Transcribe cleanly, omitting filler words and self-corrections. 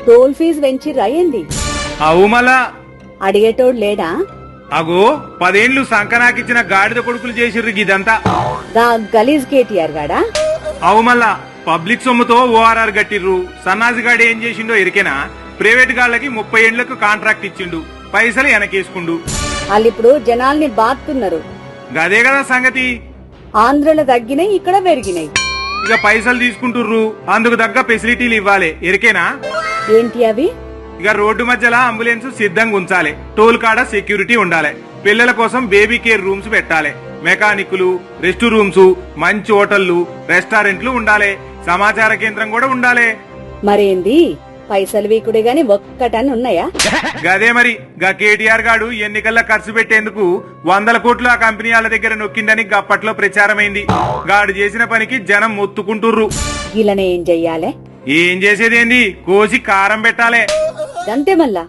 Toll fee పెంచి రయ్యింది. అవు మళ్ళా అడిగేటోడు లేడా? అగో 10 ఏళ్లు సంకనాకిచ్చిన గాడిద కొడుకులు చేసిర్రు ఇదంతా. గా గలీజ్ కేటీఆర్ గాడా? అవు మళ్ళా పబ్లిక్ సొమ్ముతో ఓఆర్ఆర్ గట్టిర్రు. సన్నాసిగాడు ఏం చేసిండో ఎరికేనా? ప్రైవేట్ గాళ్లకి 30 ఏండ్లకు కాంట్రాక్ట్ ఇచ్చిండు, పైసలు వెనకేసుకుండు. వాళ్ళిప్పుడు జనాల్ని బాతున్నారు. గదే కదా సంగతి. ఆంధ్రలో తగ్గినాయి, ఇక్కడ పెరిగినాయి. ఇక పైసలు తీసుకుంటుర్రు, అందుకు తగ్గ ఫెసిలిటీలు ఇవ్వాలి, ఎరికేనా? ఏంటి అవి? ఇక రోడ్డు మధ్యలో అంబులెన్స్ సిద్ధంగా ఉంచాలి, టోల్ కాడ సెక్యూరిటీ ఉండాలి, పిల్లల కోసం బేబీ కేర్ రూమ్స్ పెట్టాలి, మెకానిక్లు, రెస్ట్ రూమ్స్, మంచి హోటళ్లు, రెస్టారెంట్లు ఉండాలి, సమాచార కేంద్రం కూడా ఉండాలి. మరేంది పైసలు వీకుడే గాని ఒక్కటని ఉన్నాయా? గదే మరి. గా కేటీఆర్ గాడు ఎన్నికల్లో ఖర్చు పెట్టేందుకు 100 కోట్లు ఆ కంపెనీ వాళ్ళ దగ్గర నొక్కిందని గప్పట్లో ప్రచారమైంది. గాడు చేసిన పనికి జనం మొత్తుకుంటుర్రు. వీళ్ళని ఏం చెయ్యాలే? ఏం చేసేదేంది, కోసి కారం పెట్టాలే. అంతే మళ్ళా.